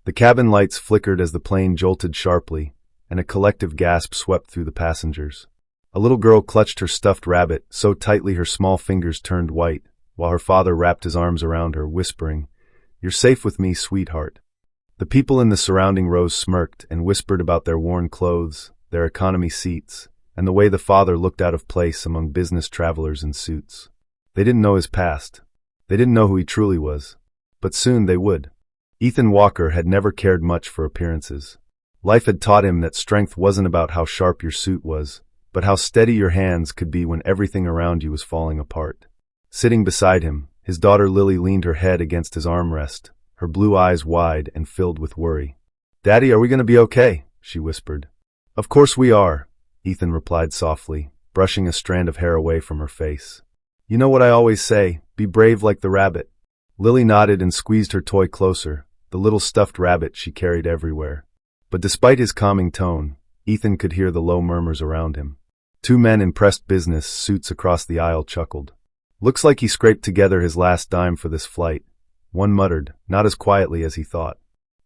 The cabin lights flickered as the plane jolted sharply, and a collective gasp swept through the passengers. A little girl clutched her stuffed rabbit so tightly her small fingers turned white, while her father wrapped his arms around her, whispering, "You're safe with me, sweetheart." The people in the surrounding rows smirked and whispered about their worn clothes, their economy seats, and the way the father looked out of place among business travelers in suits. They didn't know his past. They didn't know who he truly was. But soon they would. Ethan Walker had never cared much for appearances. Life had taught him that strength wasn't about how sharp your suit was, but how steady your hands could be when everything around you was falling apart. Sitting beside him, his daughter Lily leaned her head against his armrest, her blue eyes wide and filled with worry. "Daddy, are we going to be okay?" she whispered. "Of course we are," Ethan replied softly, brushing a strand of hair away from her face. "You know what I always say, be brave like the rabbit." Lily nodded and squeezed her toy closer, the little stuffed rabbit she carried everywhere. But despite his calming tone, Ethan could hear the low murmurs around him. Two men in pressed business suits across the aisle chuckled. "Looks like he scraped together his last dime for this flight," one muttered, not as quietly as he thought.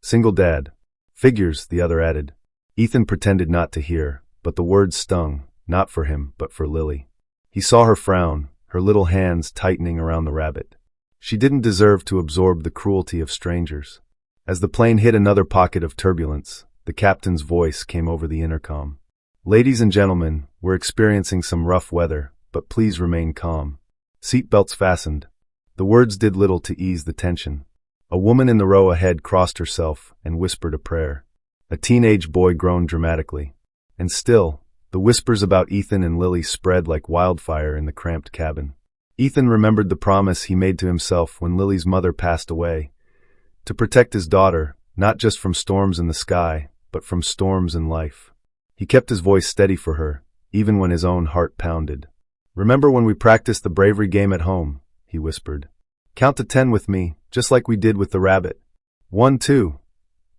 "Single dad." "Figures," the other added. Ethan pretended not to hear, but the words stung, not for him, but for Lily. He saw her frown, her little hands tightening around the rabbit. She didn't deserve to absorb the cruelty of strangers. As the plane hit another pocket of turbulence, the captain's voice came over the intercom. "Ladies and gentlemen, we're experiencing some rough weather, but please remain calm. Seat belts fastened." The words did little to ease the tension. A woman in the row ahead crossed herself and whispered a prayer. A teenage boy groaned dramatically. And still, the whispers about Ethan and Lily spread like wildfire in the cramped cabin. Ethan remembered the promise he made to himself when Lily's mother passed away, to protect his daughter, not just from storms in the sky, but from storms in life. He kept his voice steady for her, even when his own heart pounded. "Remember when we practiced the bravery game at home?" he whispered. "Count to 10 with me, just like we did with the rabbit." 1, 2,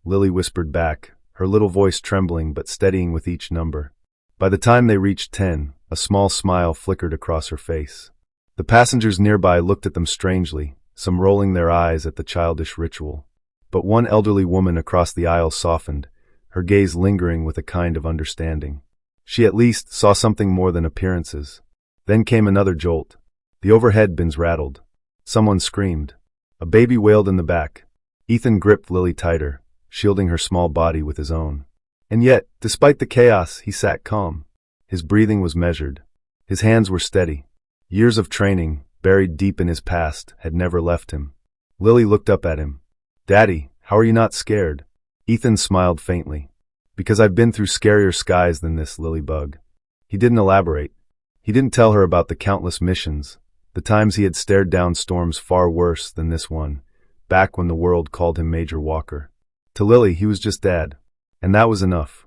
Lily whispered back, her little voice trembling but steadying with each number. By the time they reached 10, a small smile flickered across her face. The passengers nearby looked at them strangely, some rolling their eyes at the childish ritual. But one elderly woman across the aisle softened, her gaze lingering with a kind of understanding. She at least saw something more than appearances. Then came another jolt. The overhead bins rattled. Someone screamed. A baby wailed in the back. Ethan gripped Lily tighter, shielding her small body with his own. And yet, despite the chaos, he sat calm. His breathing was measured. His hands were steady. Years of training, buried deep in his past, had never left him. Lily looked up at him. "Daddy, how are you not scared?" Ethan smiled faintly. "Because I've been through scarier skies than this, Lily Bug." He didn't elaborate. He didn't tell her about the countless missions, the times he had stared down storms far worse than this one, back when the world called him Major Walker. To Lily, he was just Dad. And that was enough.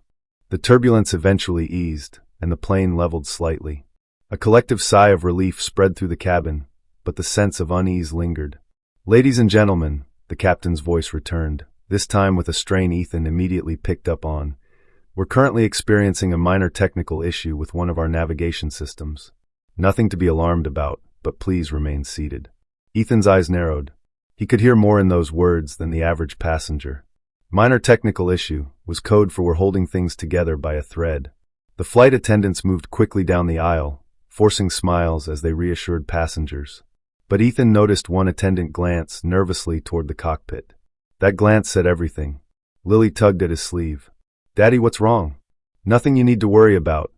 The turbulence eventually eased, and the plane leveled slightly. A collective sigh of relief spread through the cabin, but the sense of unease lingered. "Ladies and gentlemen," the captain's voice returned, this time with a strain Ethan immediately picked up on. "We're currently experiencing a minor technical issue with one of our navigation systems. Nothing to be alarmed about, but please remain seated." Ethan's eyes narrowed. He could hear more in those words than the average passenger. Minor technical issue was code for "we're holding things together by a thread." The flight attendants moved quickly down the aisle, forcing smiles as they reassured passengers. But Ethan noticed one attendant glance nervously toward the cockpit. That glance said everything. Lily tugged at his sleeve. "Daddy, what's wrong?" "Nothing you need to worry about,"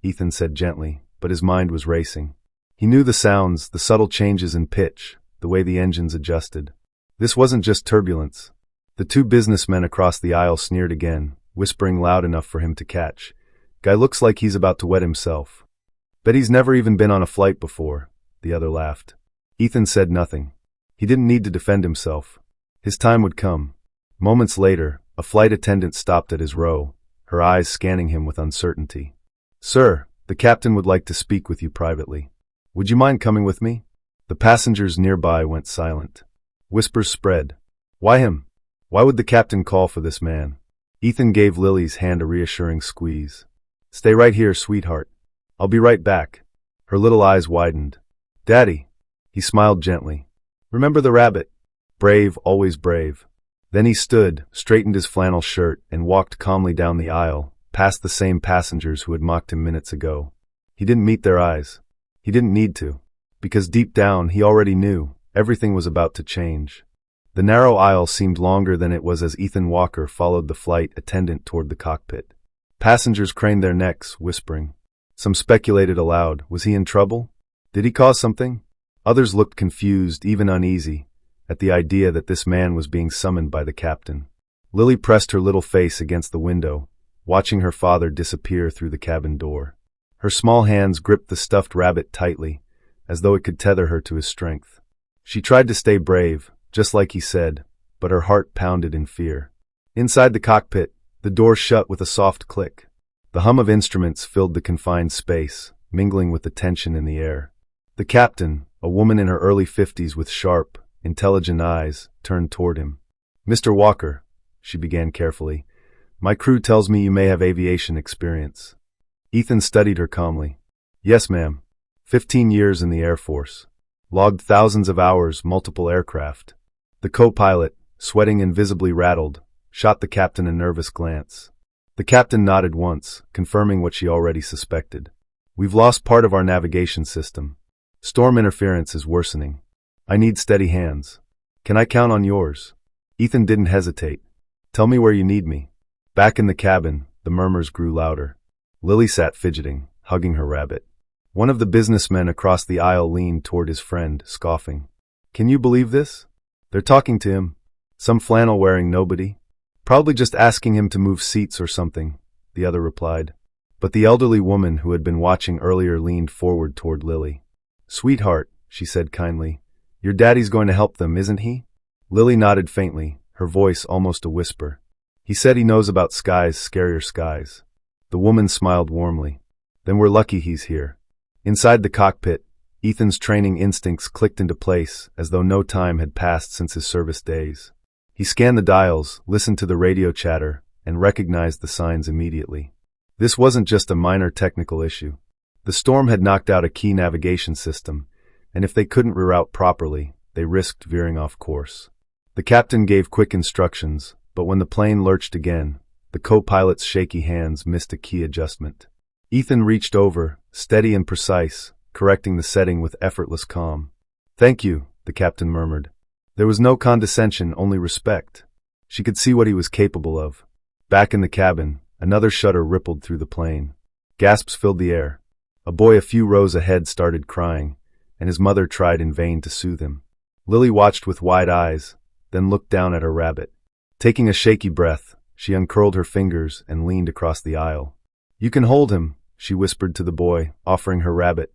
Ethan said gently, but his mind was racing. He knew the sounds, the subtle changes in pitch, the way the engines adjusted. This wasn't just turbulence. The two businessmen across the aisle sneered again, whispering loud enough for him to catch. "Guy looks like he's about to wet himself." "Bet he's never even been on a flight before," the other laughed. Ethan said nothing. He didn't need to defend himself. His time would come. Moments later, a flight attendant stopped at his row, her eyes scanning him with uncertainty. "Sir, the captain would like to speak with you privately. Would you mind coming with me?" The passengers nearby went silent. Whispers spread. "Why him? Why would the captain call for this man?" Ethan gave Lily's hand a reassuring squeeze. "Stay right here, sweetheart. I'll be right back." Her little eyes widened. "Daddy." He smiled gently. "Remember the rabbit? Brave, always brave." Then he stood, straightened his flannel shirt, and walked calmly down the aisle, past the same passengers who had mocked him minutes ago. He didn't meet their eyes. He didn't need to. Because deep down, he already knew everything was about to change. The narrow aisle seemed longer than it was as Ethan Walker followed the flight attendant toward the cockpit. Passengers craned their necks, whispering. Some speculated aloud, was he in trouble? Did he cause something? Others looked confused, even uneasy, at the idea that this man was being summoned by the captain. Lily pressed her little face against the window, watching her father disappear through the cabin door. Her small hands gripped the stuffed rabbit tightly, as though it could tether her to his strength. She tried to stay brave, just like he said, but her heart pounded in fear. Inside the cockpit, the door shut with a soft click. The hum of instruments filled the confined space, mingling with the tension in the air. The captain, a woman in her early 50s with sharp, intelligent eyes, turned toward him. "Mr. Walker," she began carefully, "my crew tells me you may have aviation experience." Ethan studied her calmly. "Yes, ma'am. 15 years in the Air Force. Logged thousands of hours, multiple aircraft." The co-pilot, sweating and visibly rattled, shot the captain a nervous glance. The captain nodded once, confirming what she already suspected. "We've lost part of our navigation system. Storm interference is worsening. I need steady hands. Can I count on yours?" Ethan didn't hesitate. "Tell me where you need me." Back in the cabin, the murmurs grew louder. Lily sat fidgeting, hugging her rabbit. One of the businessmen across the aisle leaned toward his friend, scoffing. "Can you believe this? They're talking to him. Some flannel-wearing nobody. Probably just asking him to move seats or something," the other replied. But the elderly woman who had been watching earlier leaned forward toward Lily. "Sweetheart," she said kindly, "your daddy's going to help them, isn't he?" Lily nodded faintly, her voice almost a whisper. "He said he knows about skies, scarier skies." The woman smiled warmly. "Then we're lucky he's here." Inside the cockpit, Ethan's training instincts clicked into place as though no time had passed since his service days. He scanned the dials, listened to the radio chatter, and recognized the signs immediately. This wasn't just a minor technical issue. The storm had knocked out a key navigation system, and if they couldn't reroute properly, they risked veering off course. The captain gave quick instructions, but when the plane lurched again, the co-pilot's shaky hands missed a key adjustment. Ethan reached over, steady and precise, correcting the setting with effortless calm. "Thank you," the captain murmured. There was no condescension, only respect. She could see what he was capable of. Back in the cabin, another shudder rippled through the plane. Gasps filled the air. A boy a few rows ahead started crying, and his mother tried in vain to soothe him. Lily watched with wide eyes, then looked down at her rabbit. Taking a shaky breath, she uncurled her fingers and leaned across the aisle. "You can hold him," she whispered to the boy, offering her rabbit.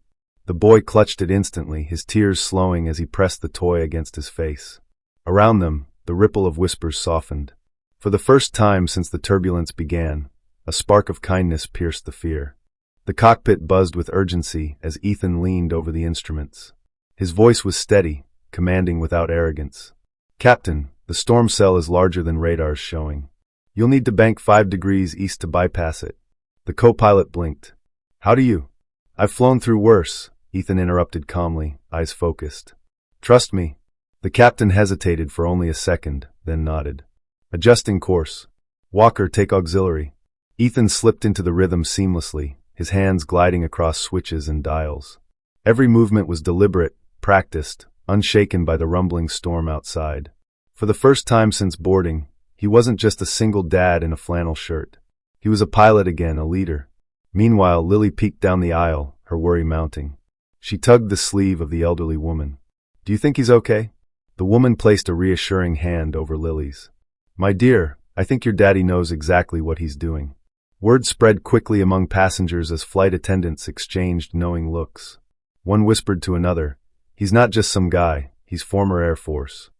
The boy clutched it instantly, his tears slowing as he pressed the toy against his face. Around them, the ripple of whispers softened. For the first time since the turbulence began, a spark of kindness pierced the fear. The cockpit buzzed with urgency as Ethan leaned over the instruments. His voice was steady, commanding without arrogance. "Captain, the storm cell is larger than radar's showing. You'll need to bank 5 degrees east to bypass it." The co-pilot blinked. "How do you?" "I've flown through worse," Ethan interrupted calmly, eyes focused. "Trust me." The captain hesitated for only a second, then nodded. "Adjusting course. Walker, take auxiliary." Ethan slipped into the rhythm seamlessly, his hands gliding across switches and dials. Every movement was deliberate, practiced, unshaken by the rumbling storm outside. For the first time since boarding, he wasn't just a single dad in a flannel shirt. He was a pilot again, a leader. Meanwhile, Lily peeked down the aisle, her worry mounting. She tugged the sleeve of the elderly woman. "Do you think he's okay?" The woman placed a reassuring hand over Lily's. "My dear, I think your daddy knows exactly what he's doing." Word spread quickly among passengers as flight attendants exchanged knowing looks. One whispered to another, "He's not just some guy, he's former Air Force."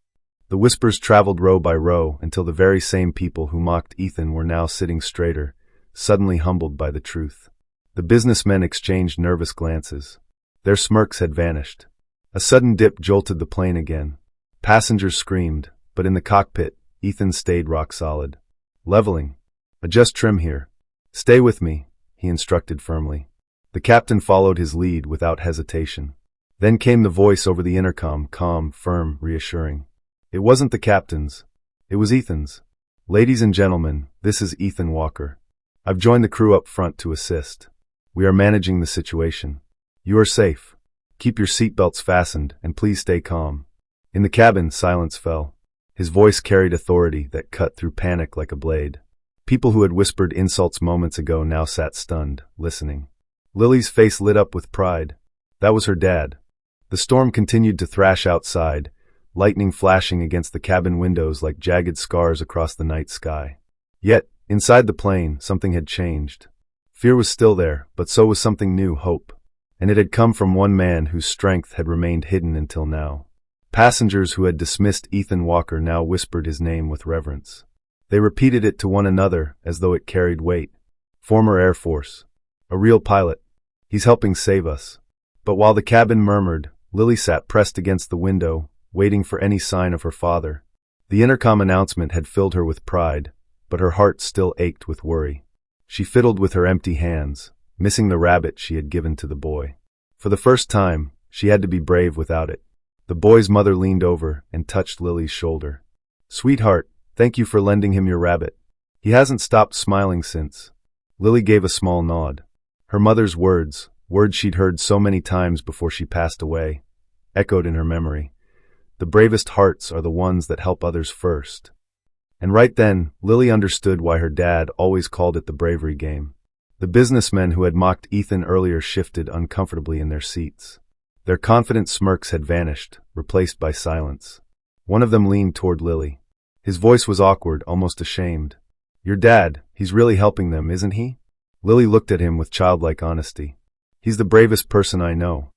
The whispers traveled row by row until the very same people who mocked Ethan were now sitting straighter, suddenly humbled by the truth. The businessmen exchanged nervous glances. Their smirks had vanished. A sudden dip jolted the plane again. Passengers screamed, but in the cockpit, Ethan stayed rock solid. "Leveling. Adjust trim here." "Stay with me," he instructed firmly. The captain followed his lead without hesitation. Then came the voice over the intercom, calm, firm, reassuring. It wasn't the captain's. It was Ethan's. "Ladies and gentlemen, this is Ethan Walker. I've joined the crew up front to assist. We are managing the situation. You are safe. Keep your seatbelts fastened and please stay calm." In the cabin, silence fell. His voice carried authority that cut through panic like a blade. People who had whispered insults moments ago now sat stunned, listening. Lily's face lit up with pride. That was her dad. The storm continued to thrash outside, lightning flashing against the cabin windows like jagged scars across the night sky. Yet, inside the plane, something had changed. Fear was still there, but so was something new, hope. And it had come from one man whose strength had remained hidden until now. Passengers who had dismissed Ethan Walker now whispered his name with reverence. They repeated it to one another as though it carried weight. "Former Air Force. A real pilot. He's helping save us." But while the cabin murmured, Lily sat pressed against the window, waiting for any sign of her father. The intercom announcement had filled her with pride, but her heart still ached with worry. She fiddled with her empty hands, missing the rabbit she had given to the boy. For the first time, she had to be brave without it. The boy's mother leaned over and touched Lily's shoulder. "Sweetheart, thank you for lending him your rabbit. He hasn't stopped smiling since." Lily gave a small nod. Her mother's words she'd heard so many times before she passed away, echoed in her memory. The bravest hearts are the ones that help others first. And right then, Lily understood why her dad always called it the bravery game. The businessmen who had mocked Ethan earlier shifted uncomfortably in their seats. Their confident smirks had vanished, replaced by silence. One of them leaned toward Lily. His voice was awkward, almost ashamed. "Your dad, he's really helping them, isn't he?" Lily looked at him with childlike honesty. "He's the bravest person I know."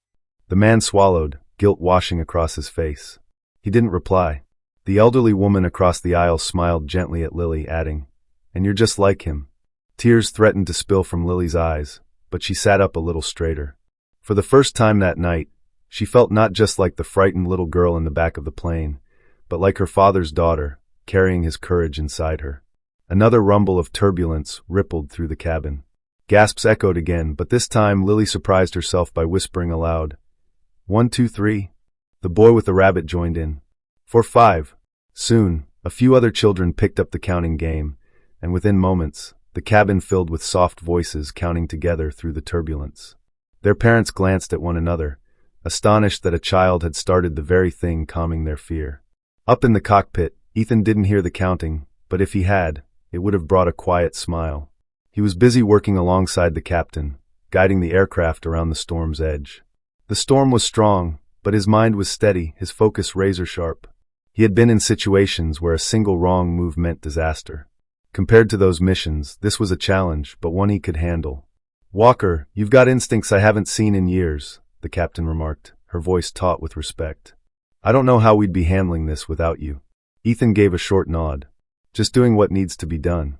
The man swallowed, guilt washing across his face. He didn't reply. The elderly woman across the aisle smiled gently at Lily, adding, "And you're just like him." Tears threatened to spill from Lily's eyes, but she sat up a little straighter. For the first time that night, she felt not just like the frightened little girl in the back of the plane, but like her father's daughter, carrying his courage inside her. Another rumble of turbulence rippled through the cabin. Gasps echoed again, but this time Lily surprised herself by whispering aloud, 1, 2, 3. The boy with the rabbit joined in. 4, 5. Soon, a few other children picked up the counting game, and within moments, the cabin filled with soft voices counting together through the turbulence. Their parents glanced at one another, astonished that a child had started the very thing calming their fear. Up in the cockpit, Ethan didn't hear the counting, but if he had, it would have brought a quiet smile. He was busy working alongside the captain, guiding the aircraft around the storm's edge. The storm was strong, but his mind was steady, his focus razor-sharp. He had been in situations where a single wrong move meant disaster. Compared to those missions, this was a challenge, but one he could handle. "Walker, you've got instincts I haven't seen in years," the captain remarked, her voice taut with respect. "I don't know how we'd be handling this without you." Ethan gave a short nod. "Just doing what needs to be done."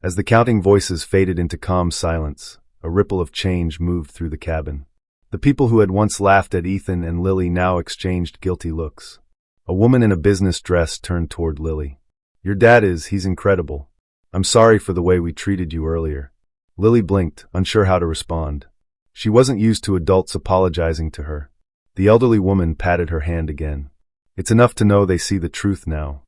As the counting voices faded into calm silence, a ripple of change moved through the cabin. The people who had once laughed at Ethan and Lily now exchanged guilty looks. A woman in a business dress turned toward Lily. "Your dad he's incredible. I'm sorry for the way we treated you earlier." Lily blinked, unsure how to respond. She wasn't used to adults apologizing to her. The elderly woman patted her hand again. "It's enough to know they see the truth now."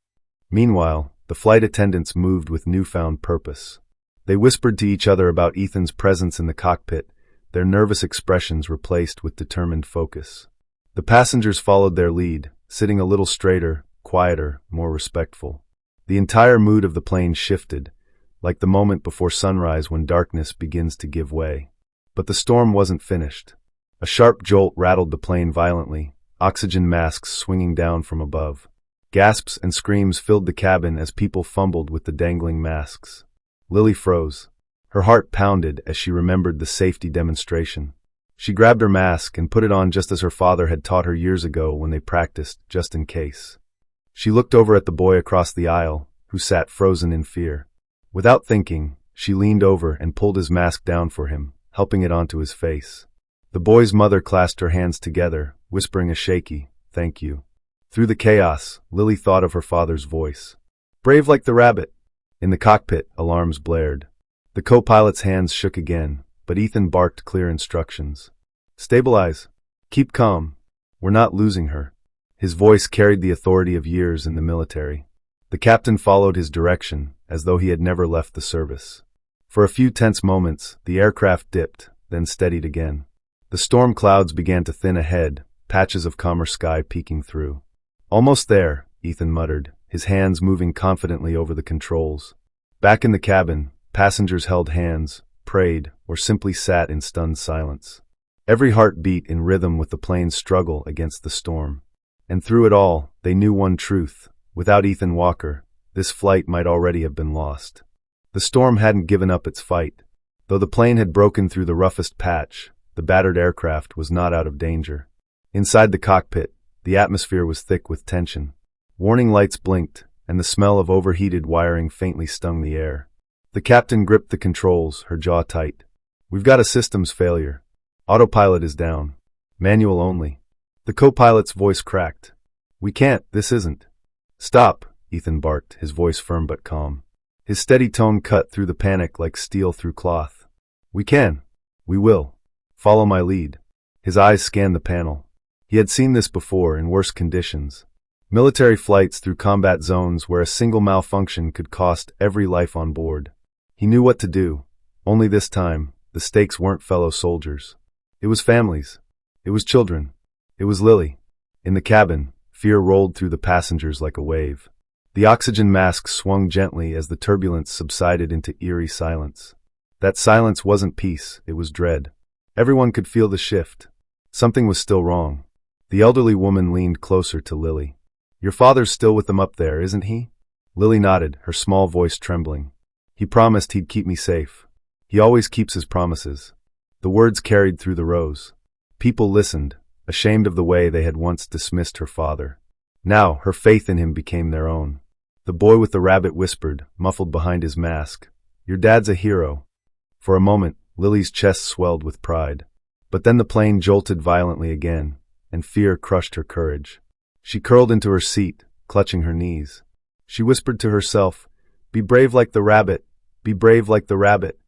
Meanwhile, the flight attendants moved with newfound purpose. They whispered to each other about Ethan's presence in the cockpit, their nervous expressions replaced with determined focus. The passengers followed their lead, sitting a little straighter, quieter, more respectful. The entire mood of the plane shifted, like the moment before sunrise when darkness begins to give way. But the storm wasn't finished. A sharp jolt rattled the plane violently, oxygen masks swinging down from above. Gasps and screams filled the cabin as people fumbled with the dangling masks. Lily froze. Her heart pounded as she remembered the safety demonstration. She grabbed her mask and put it on just as her father had taught her years ago when they practiced, just in case. She looked over at the boy across the aisle, who sat frozen in fear. Without thinking, she leaned over and pulled his mask down for him, helping it onto his face. The boy's mother clasped her hands together, whispering a shaky, "Thank you." Through the chaos, Lily thought of her father's voice. "Brave like the rabbit." In the cockpit, alarms blared. The co-pilot's hands shook again, but Ethan barked clear instructions. "Stabilize. Keep calm. We're not losing her." His voice carried the authority of years in the military. The The captain followed his direction, as though he had never left the service. For a few tense moments, the aircraft dipped, then steadied again. The storm clouds began to thin ahead, patches of calmer sky peeking through. "Almost there," Ethan muttered, his hands moving confidently over the controls. Back in the cabin, passengers held hands, prayed, or simply sat in stunned silence. Every heart beat in rhythm with the plane's struggle against the storm. And through it all, they knew one truth: without Ethan Walker, this flight might already have been lost. The storm hadn't given up its fight. Though the plane had broken through the roughest patch, the battered aircraft was not out of danger. Inside the cockpit, the atmosphere was thick with tension. Warning lights blinked, and the smell of overheated wiring faintly stung the air. The captain gripped the controls, her jaw tight. "We've got a systems failure. Autopilot is down. Manual only." The co-pilot's voice cracked. "We can't, this isn't." "Stop," Ethan barked, his voice firm but calm. His steady tone cut through the panic like steel through cloth. "We can. We will. Follow my lead." His eyes scanned the panel. He had seen this before in worse conditions. Military flights through combat zones where a single malfunction could cost every life on board. He knew what to do. Only this time, the stakes weren't fellow soldiers. It was families. It was children. It was Lily. In the cabin, fear rolled through the passengers like a wave. The oxygen masks swung gently as the turbulence subsided into eerie silence. That silence wasn't peace, it was dread. Everyone could feel the shift. Something was still wrong. The elderly woman leaned closer to Lily. "Your father's still with them up there, isn't he?" Lily nodded, her small voice trembling. "He promised he'd keep me safe. He always keeps his promises." The words carried through the rows. People listened, ashamed of the way they had once dismissed her father. Now, her faith in him became their own. The boy with the rabbit whispered, muffled behind his mask, "Your dad's a hero." For a moment, Lily's chest swelled with pride. But then the plane jolted violently again, and fear crushed her courage. She curled into her seat, clutching her knees. She whispered to herself, "Be brave like the rabbit, be brave like the rabbit."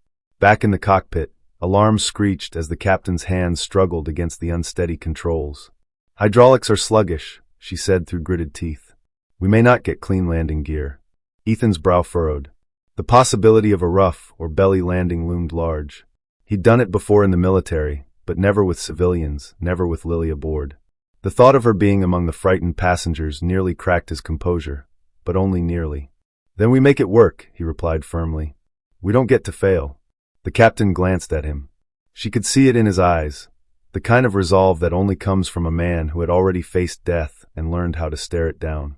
Back in the cockpit, alarms screeched as the captain's hands struggled against the unsteady controls. "Hydraulics are sluggish," she said through gritted teeth. "We may not get clean landing gear." Ethan's brow furrowed. The possibility of a rough or belly landing loomed large. He'd done it before in the military, but never with civilians, never with Lily aboard. The thought of her being among the frightened passengers nearly cracked his composure, but only nearly. "Then we make it work," he replied firmly. "We don't get to fail." The captain glanced at him. She could see it in his eyes, the kind of resolve that only comes from a man who had already faced death and learned how to stare it down.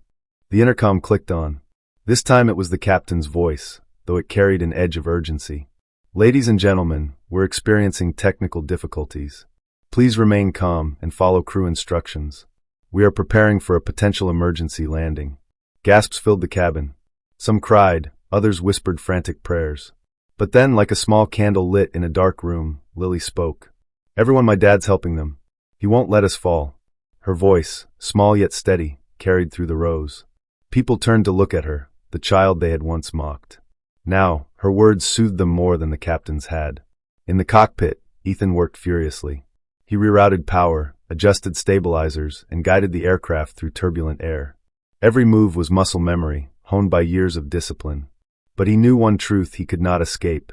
The intercom clicked on. This time it was the captain's voice, though it carried an edge of urgency. "Ladies and gentlemen, we're experiencing technical difficulties. Please remain calm and follow crew instructions. We are preparing for a potential emergency landing." Gasps filled the cabin. Some cried, others whispered frantic prayers. But then, like a small candle lit in a dark room, Lily spoke. "Everyone, my dad's helping them. He won't let us fall." Her voice, small yet steady, carried through the rows. People turned to look at her, the child they had once mocked. Now, her words soothed them more than the captain's had. In the cockpit, Ethan worked furiously. He rerouted power, adjusted stabilizers, and guided the aircraft through turbulent air. Every move was muscle memory, honed by years of discipline. But he knew one truth he could not escape.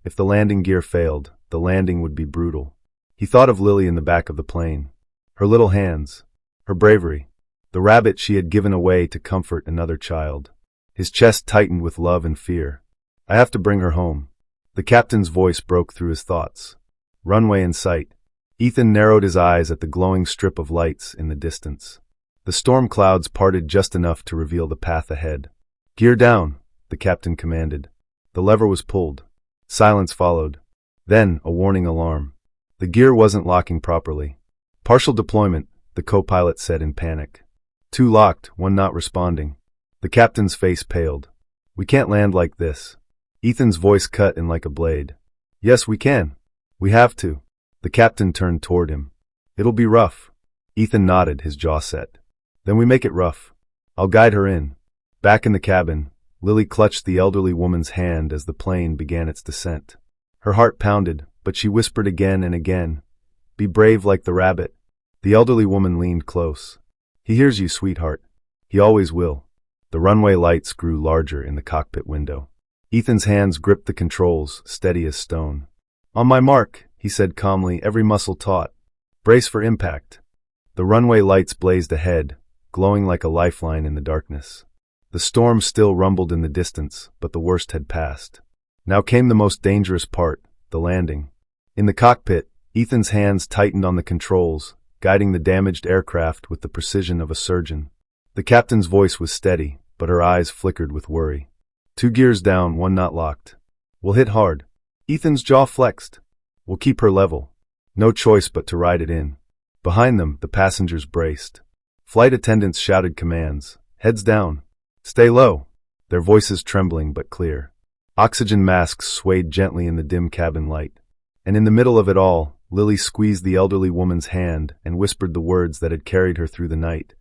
If the landing gear failed, the landing would be brutal. He thought of Lily in the back of the plane. Her little hands. Her bravery. The rabbit she had given away to comfort another child. His chest tightened with love and fear. "I have to bring her home." The captain's voice broke through his thoughts. Runway in sight. Ethan narrowed his eyes at the glowing strip of lights in the distance. The storm clouds parted just enough to reveal the path ahead. "Gear down," the captain commanded. The lever was pulled. Silence followed. Then, a warning alarm. The gear wasn't locking properly. "Partial deployment," the co-pilot said in panic. "Two locked, one not responding." The captain's face paled. "We can't land like this." Ethan's voice cut in like a blade. "Yes, we can. We have to." The captain turned toward him. "It'll be rough." Ethan nodded, his jaw set. "Then we make it rough. I'll guide her in." Back in the cabin, Lily clutched the elderly woman's hand as the plane began its descent. Her heart pounded, but she whispered again and again, "Be brave like the rabbit." The elderly woman leaned close. "He hears you, sweetheart. He always will." The runway lights grew larger in the cockpit window. Ethan's hands gripped the controls, steady as stone. "On my mark," he said calmly, every muscle taut. "Brace for impact." The runway lights blazed ahead, glowing like a lifeline in the darkness. The storm still rumbled in the distance, but the worst had passed. Now came the most dangerous part, the landing. In the cockpit, Ethan's hands tightened on the controls, guiding the damaged aircraft with the precision of a surgeon. The captain's voice was steady, but her eyes flickered with worry. "2 gears down, 1 knot locked. We'll hit hard." Ethan's jaw flexed. "We'll keep her level." No choice but to ride it in. Behind them, the passengers braced. Flight attendants shouted commands. "Heads down. Stay low." Their voices trembling but clear. Oxygen masks swayed gently in the dim cabin light. And in the middle of it all, Lily squeezed the elderly woman's hand and whispered the words that had carried her through the night.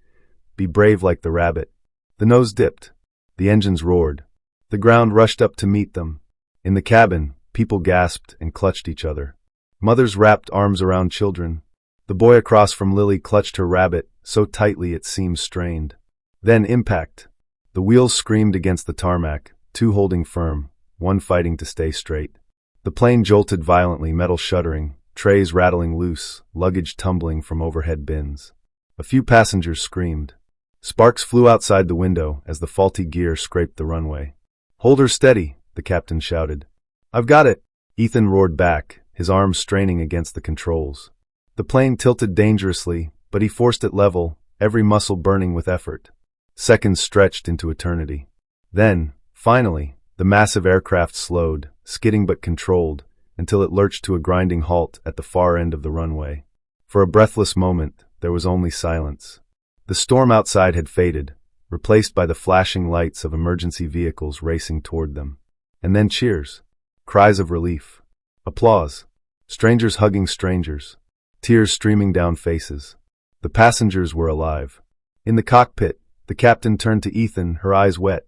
"Be brave like the rabbit." The nose dipped. The engines roared. The ground rushed up to meet them. In the cabin, people gasped and clutched each other. Mothers wrapped arms around children. The boy across from Lily clutched her rabbit, so tightly it seemed strained. Then impact. The wheels screamed against the tarmac, 2 holding firm, 1 fighting to stay straight. The plane jolted violently, metal shuddering, trays rattling loose, luggage tumbling from overhead bins. A few passengers screamed. Sparks flew outside the window as the faulty gear scraped the runway. "Hold her steady," the captain shouted. "I've got it," Ethan roared back, his arms straining against the controls. The plane tilted dangerously, but he forced it level, every muscle burning with effort. Seconds stretched into eternity. Then, finally, the massive aircraft slowed, skidding but controlled, until it lurched to a grinding halt at the far end of the runway. For a breathless moment, there was only silence. The storm outside had faded, replaced by the flashing lights of emergency vehicles racing toward them. And then cheers. Cries of relief. Applause. Strangers hugging strangers. Tears streaming down faces. The passengers were alive. In the cockpit, the captain turned to Ethan, her eyes wet.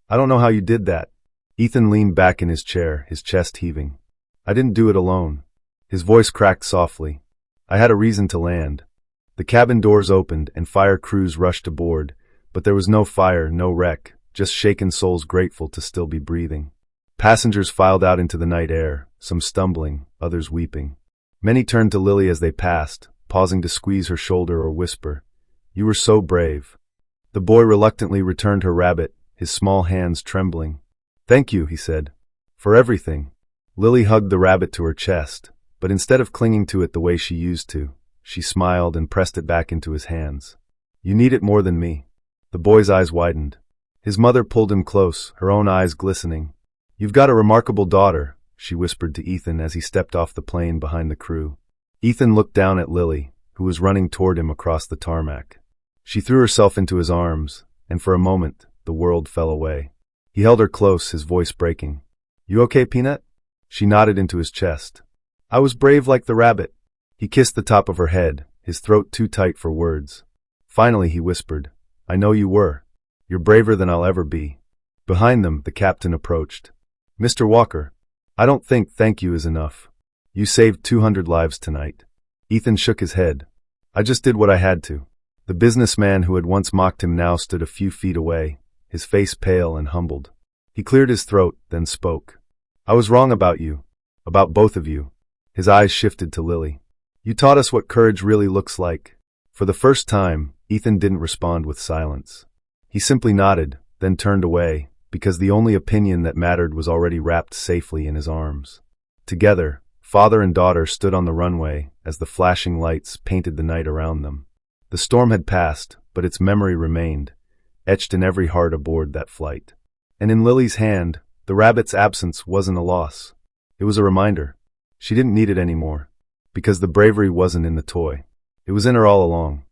"I don't know how you did that." Ethan leaned back in his chair, his chest heaving. "I didn't do it alone." His voice cracked softly. "I had a reason to land." The cabin doors opened and fire crews rushed aboard, but there was no fire, no wreck, just shaken souls grateful to still be breathing. Passengers filed out into the night air, some stumbling, others weeping. Many turned to Lily as they passed, pausing to squeeze her shoulder or whisper, "You were so brave." The boy reluctantly returned her rabbit, his small hands trembling. "Thank you," he said, "for everything." Lily hugged the rabbit to her chest, but instead of clinging to it the way she used to, she smiled and pressed it back into his hands. "You need it more than me." The boy's eyes widened. His mother pulled him close, her own eyes glistening. "You've got a remarkable daughter," she whispered to Ethan as he stepped off the plane behind the crew. Ethan looked down at Lily, who was running toward him across the tarmac. She threw herself into his arms, and for a moment, the world fell away. He held her close, his voice breaking. "You okay, Peanut?" She nodded into his chest. "I was brave like the rabbit." He kissed the top of her head, his throat too tight for words. Finally he whispered, "I know you were. You're braver than I'll ever be." Behind them, the captain approached. "Mr. Walker, I don't think thank you is enough. You saved 200 lives tonight." Ethan shook his head. "I just did what I had to." The businessman who had once mocked him now stood a few feet away, his face pale and humbled. He cleared his throat, then spoke. "I was wrong about you. About both of you." His eyes shifted to Lily. "You taught us what courage really looks like." For the first time, Ethan didn't respond with silence. He simply nodded, then turned away, because the only opinion that mattered was already wrapped safely in his arms. Together, father and daughter stood on the runway as the flashing lights painted the night around them. The storm had passed, but its memory remained, etched in every heart aboard that flight. And in Lily's hand, the rabbit's absence wasn't a loss. It was a reminder. She didn't need it anymore, because the bravery wasn't in the toy. It was in her all along.